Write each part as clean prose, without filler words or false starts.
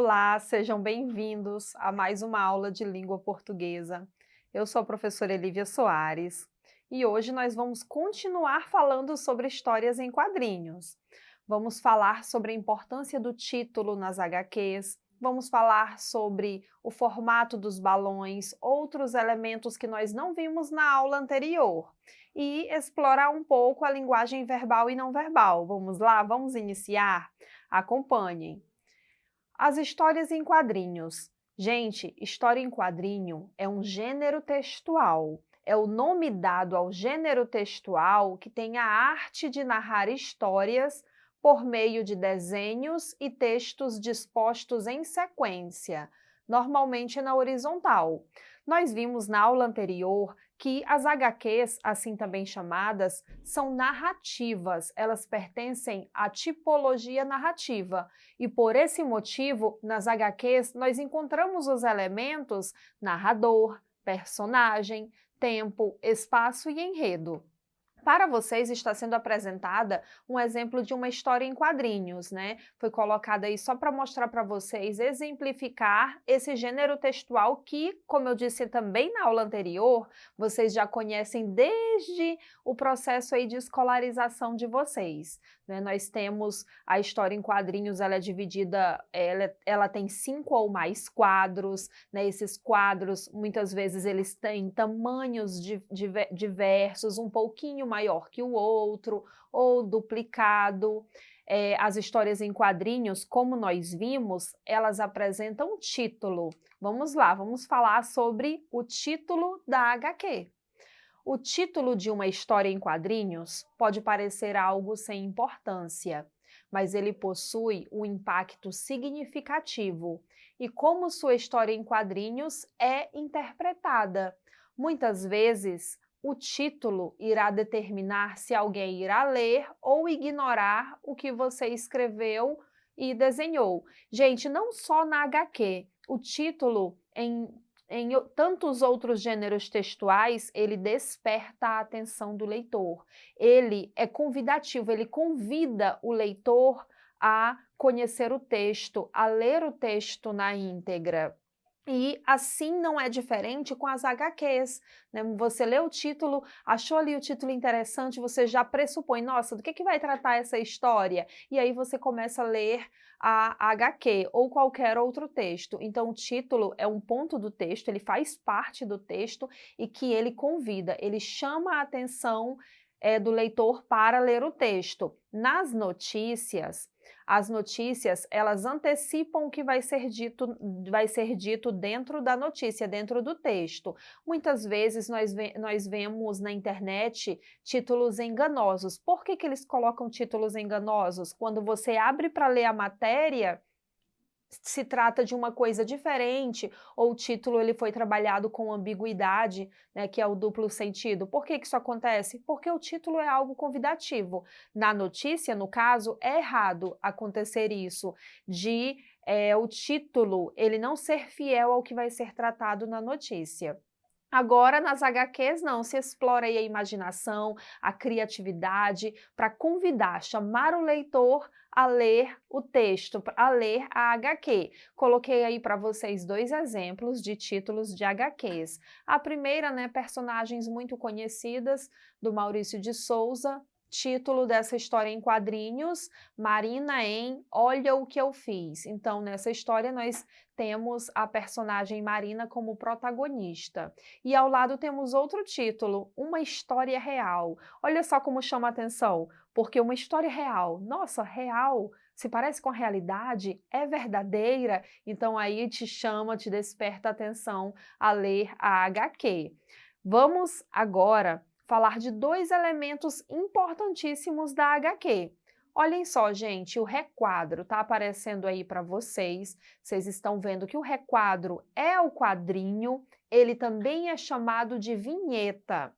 Olá, sejam bem-vindos a mais uma aula de língua portuguesa. Eu sou a professora Elívia Soares e hoje nós vamos continuar falando sobre histórias em quadrinhos. Vamos falar sobre a importância do título nas HQs, vamos falar sobre o formato dos balões, outros elementos que nós não vimos na aula anterior e explorar um pouco a linguagem verbal e não verbal. Vamos lá? Vamos iniciar? Acompanhem. As histórias em quadrinhos. Gente, história em quadrinho é um gênero textual. É o nome dado ao gênero textual que tem a arte de narrar histórias por meio de desenhos e textos dispostos em sequência, normalmente na horizontal. Nós vimos na aula anterior que as HQs, assim também chamadas, são narrativas, elas pertencem à tipologia narrativa. E por esse motivo, nas HQs, nós encontramos os elementos narrador, personagem, tempo, espaço e enredo. Para vocês está sendo apresentada um exemplo de uma história em quadrinhos, né? Foi colocada aí só para mostrar para vocês, exemplificar esse gênero textual que, como eu disse também na aula anterior, vocês já conhecem desde o processo aí de escolarização de vocês, né? Nós temos a história em quadrinhos, ela é dividida, ela tem 5 ou mais quadros, né? Esses quadros, muitas vezes, eles têm tamanhos diversos, um pouquinho maior que o outro, ou duplicado. As histórias em quadrinhos, como nós vimos, elas apresentam um título. Vamos lá, vamos falar sobre o título da HQ. O título de uma história em quadrinhos pode parecer algo sem importância, mas ele possui um impacto significativo e como sua história em quadrinhos é interpretada. Muitas vezes, o título irá determinar se alguém irá ler ou ignorar o que você escreveu e desenhou. Gente, não só na HQ, o título em tantos outros gêneros textuais, ele desperta a atenção do leitor. Ele é convidativo, ele convida o leitor a conhecer o texto, a ler o texto na íntegra. E assim não é diferente com as HQs, né? Você lê o título, achou ali o título interessante, você já pressupõe, nossa, do que vai tratar essa história? E aí você começa a ler a HQ ou qualquer outro texto. Então o título é um ponto do texto, ele faz parte do texto e que ele convida, ele chama a atenção do leitor para ler o texto. Nas notícias, as notícias, elas antecipam o que vai ser dito dentro da notícia, dentro do texto. Muitas vezes nós vemos na internet títulos enganosos. Por que eles colocam títulos enganosos? Quando você abre para ler a matéria, se trata de uma coisa diferente, ou o título ele foi trabalhado com ambiguidade, né, que é o duplo sentido. Por que isso acontece? Porque o título é algo convidativo. Na notícia, no caso, é errado acontecer isso, de o título ele não ser fiel ao que vai ser tratado na notícia. Agora, nas HQs, não, se explora aí a imaginação, a criatividade, para convidar, chamar o leitor a ler o texto, a ler a HQ. Coloquei aí para vocês 2 exemplos de títulos de HQs. A primeira, né, personagens muito conhecidas, do Maurício de Souza, título dessa história em quadrinhos, Marina em Olha o que eu fiz. Então, nessa história, nós temos a personagem Marina como protagonista. E ao lado temos outro título, Uma História Real. Olha só como chama a atenção, porque uma história real, nossa, real, se parece com a realidade, é verdadeira, então aí te chama, te desperta a atenção a ler a HQ. Vamos agora falar de 2 elementos importantíssimos da HQ. Olhem só, gente, o requadro está aparecendo aí para vocês. Vocês estão vendo que o requadro é o quadrinho, ele também é chamado de vinheta.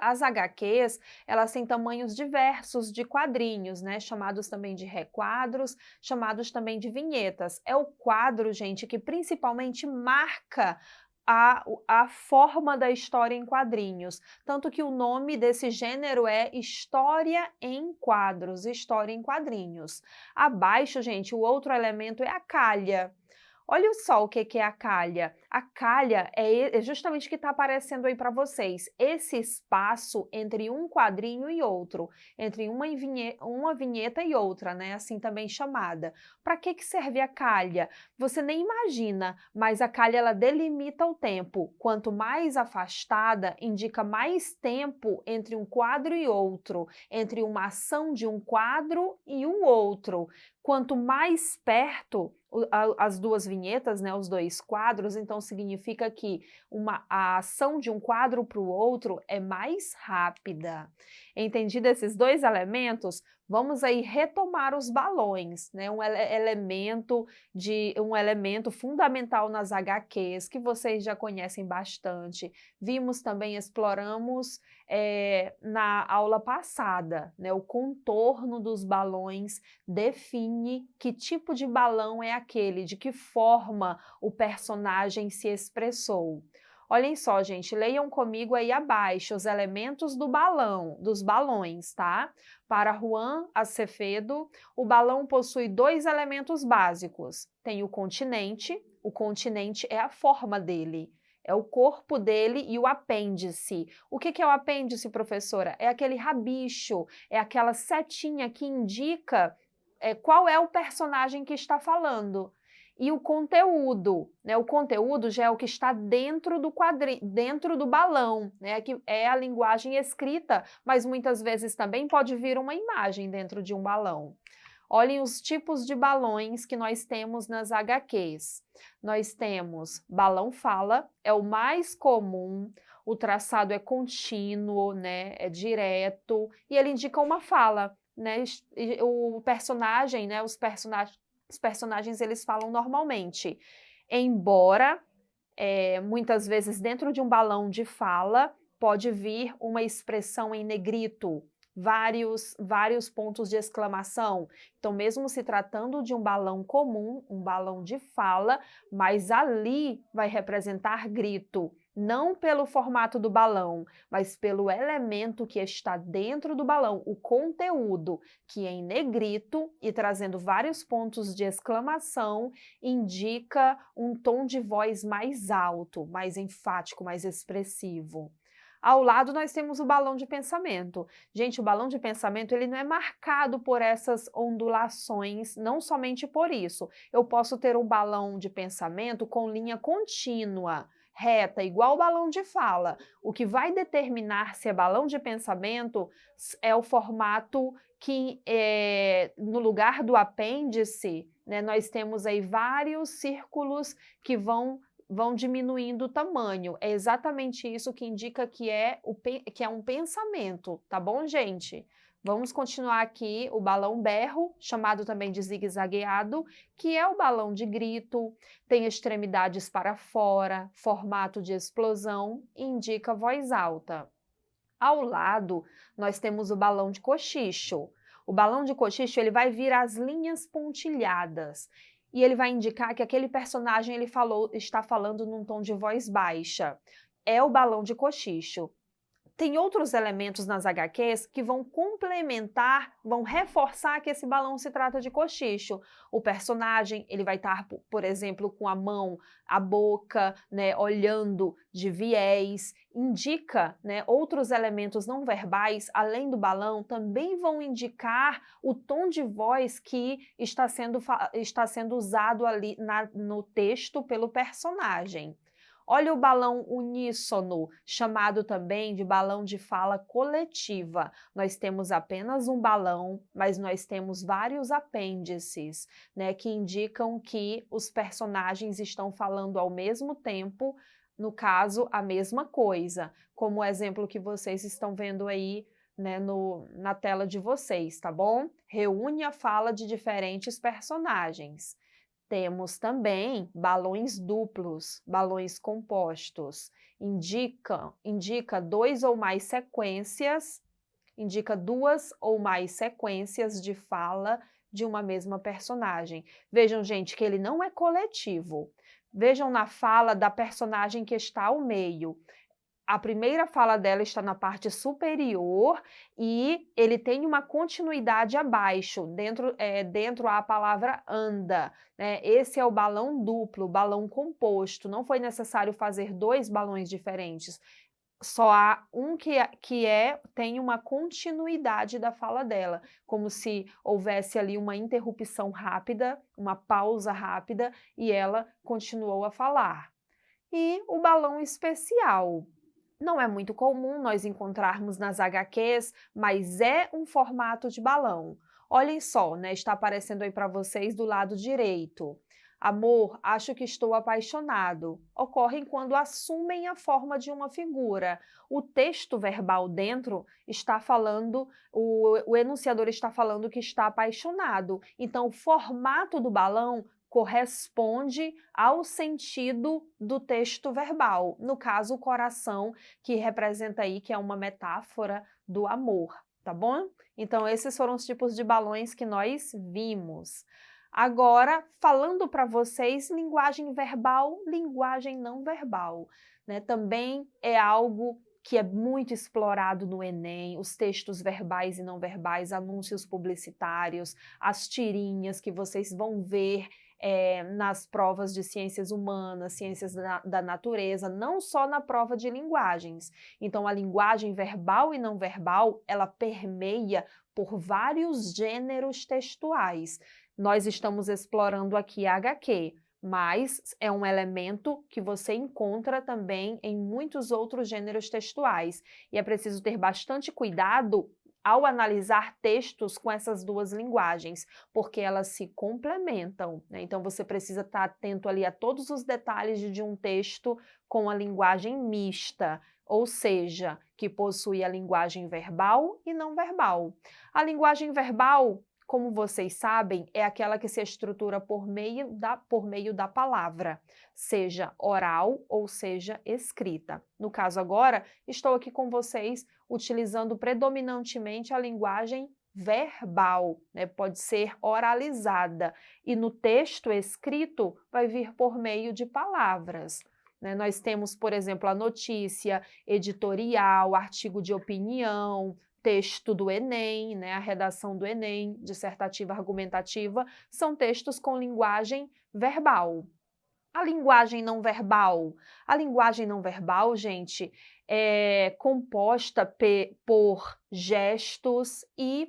As HQs, elas têm tamanhos diversos de quadrinhos, né? Chamados também de requadros, chamados também de vinhetas. É o quadro, gente, que principalmente marca a forma da história em quadrinhos, tanto que o nome desse gênero é história em quadros, história em quadrinhos. Abaixo, gente, o outro elemento é a calha. Olha só o que é a calha. A calha é justamente o que está aparecendo aí para vocês. Esse espaço entre um quadrinho e outro, entre uma vinheta e outra, né? Assim também chamada. Para que serve a calha? Você nem imagina, mas a calha ela delimita o tempo. Quanto mais afastada, indica mais tempo entre um quadro e outro, entre uma ação de um quadro e o outro. Quanto mais perto as duas vinhetas, né, os dois quadros, então significa que a ação de um quadro para o outro é mais rápida. Entendido esses dois elementos, vamos aí retomar os balões, né, um elemento fundamental nas HQs, que vocês já conhecem bastante. Vimos também, exploramos na aula passada, né, o contorno dos balões define que tipo de balão é aquele, de que forma o personagem se expressou. Olhem só, gente, leiam comigo aí abaixo os elementos do balão, dos balões, tá? Para Juan Acevedo, o balão possui dois elementos básicos. Tem o continente é a forma dele. É o corpo dele e o apêndice. O que é o apêndice, professora? É aquele rabicho, é aquela setinha que indica qual é o personagem que está falando. E o conteúdo, né? O conteúdo já é o que está dentro do dentro do balão, né? Que é a linguagem escrita, mas muitas vezes também pode vir uma imagem dentro de um balão. Olhem os tipos de balões que nós temos nas HQs. Nós temos balão fala, é o mais comum, o traçado é contínuo, né, é direto, e ele indica uma fala, né, o personagem, né, os personagens eles falam normalmente. Embora, muitas vezes dentro de um balão de fala, pode vir uma expressão em negrito, vários pontos de exclamação. Então, mesmo se tratando de um balão comum, um balão de fala, mas ali vai representar grito, não pelo formato do balão, mas pelo elemento que está dentro do balão, o conteúdo, que em negrito e trazendo vários pontos de exclamação, indica um tom de voz mais alto, mais enfático, mais expressivo. Ao lado nós temos o balão de pensamento. Gente, o balão de pensamento ele não é marcado por essas ondulações, não somente por isso. Eu posso ter um balão de pensamento com linha contínua, reta, igual o balão de fala. O que vai determinar se é balão de pensamento é o formato que, no lugar do apêndice, né, nós temos aí vários círculos que vão diminuindo o tamanho. É exatamente isso que indica que é um pensamento, tá bom, gente? Vamos continuar aqui o balão berro, chamado também de zigue-zagueado, que é o balão de grito, tem extremidades para fora, formato de explosão e indica voz alta. Ao lado, nós temos o balão de cochicho. O balão de cochicho ele vai vir as linhas pontilhadas e ele vai indicar que aquele personagem está falando num tom de voz baixa. É o balão de cochicho. Tem outros elementos nas HQs que vão complementar, vão reforçar que esse balão se trata de cochicho. O personagem, ele vai estar, por exemplo, com a mão, a boca, né, olhando de viés, indica, né, outros elementos não verbais, além do balão, também vão indicar o tom de voz que está sendo usado ali no texto pelo personagem. Olha o balão uníssono, chamado também de balão de fala coletiva. Nós temos apenas um balão, mas nós temos vários apêndices, né, que indicam que os personagens estão falando ao mesmo tempo, no caso, a mesma coisa, como o exemplo que vocês estão vendo aí, né, na tela de vocês, tá bom? Reúne a fala de diferentes personagens. Temos também balões duplos, balões compostos. Indica duas ou mais sequências de fala de uma mesma personagem. Vejam, gente, que ele não é coletivo. Vejam na fala da personagem que está ao meio. A primeira fala dela está na parte superior e ele tem uma continuidade abaixo, dentro há a palavra anda, né? Esse é o balão duplo, balão composto, não foi necessário fazer 2 balões diferentes, só há um tem uma continuidade da fala dela, como se houvesse ali uma interrupção rápida, uma pausa rápida, e ela continuou a falar. E o balão especial. Não é muito comum nós encontrarmos nas HQs, mas é um formato de balão. Olhem só, né, está aparecendo aí para vocês do lado direito. Amor, acho que estou apaixonado. Ocorrem quando assumem a forma de uma figura. O texto verbal dentro está falando, o enunciador está falando que está apaixonado. Então, o formato do balão corresponde ao sentido do texto verbal. No caso, o coração, que representa aí que é uma metáfora do amor, tá bom? Então, esses foram os tipos de balões que nós vimos. Agora, falando para vocês, linguagem verbal, linguagem não verbal, né? Também é algo que é muito explorado no Enem, os textos verbais e não verbais, anúncios publicitários, as tirinhas que vocês vão ver nas provas de ciências humanas, ciências da natureza, não só na prova de linguagens. Então, a linguagem verbal e não verbal, ela permeia por vários gêneros textuais. Nós estamos explorando aqui a HQ, mas é um elemento que você encontra também em muitos outros gêneros textuais. E é preciso ter bastante cuidado ao analisar textos com essas 2 linguagens, porque elas se complementam, né? Então, você precisa estar atento ali a todos os detalhes de um texto com a linguagem mista, ou seja, que possui a linguagem verbal e não verbal. A linguagem verbal, como vocês sabem, é aquela que se estrutura por meio da palavra, seja oral ou seja escrita. No caso agora, estou aqui com vocês utilizando predominantemente a linguagem verbal, né? Pode ser oralizada, e no texto escrito vai vir por meio de palavras. Né? Nós temos, por exemplo, a notícia, editorial, artigo de opinião, texto do Enem, né, a redação do Enem, dissertativa argumentativa, são textos com linguagem verbal. A linguagem não verbal. A linguagem não verbal, gente, é composta por gestos e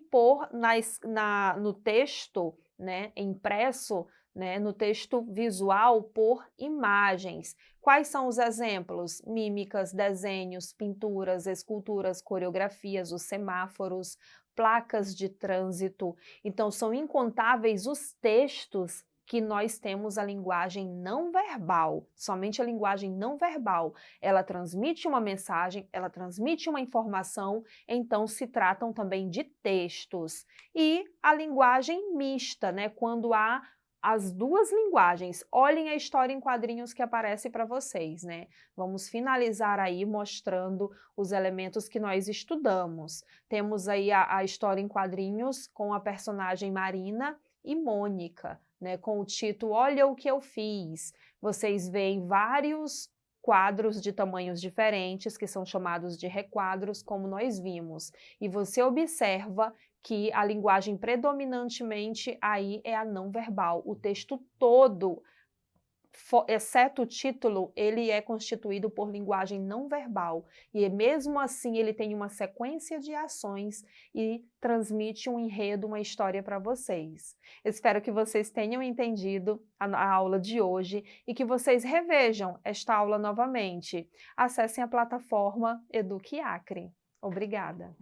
no texto, né, impresso, né, no texto visual, por imagens. Quais são os exemplos? Mímicas, desenhos, pinturas, esculturas, coreografias, os semáforos, placas de trânsito. Então, são incontáveis os textos que nós temos a linguagem não verbal, somente a linguagem não verbal. Ela transmite uma mensagem, ela transmite uma informação, então se tratam também de textos. E a linguagem mista, né, quando há as 2 linguagens. Olhem a história em quadrinhos que aparece para vocês, né? Vamos finalizar aí mostrando os elementos que nós estudamos. Temos aí a história em quadrinhos com a personagem Marina e Mônica, né, com o título Olha o que eu fiz. Vocês veem vários quadros de tamanhos diferentes, que são chamados de requadros, como nós vimos. E você observa que a linguagem predominantemente aí é a não verbal. O texto todo, exceto o título, ele é constituído por linguagem não verbal, e mesmo assim ele tem uma sequência de ações e transmite um enredo, uma história para vocês. Espero que vocês tenham entendido a aula de hoje e que vocês revejam esta aula novamente. Acessem a plataforma Eduque Acre. Obrigada!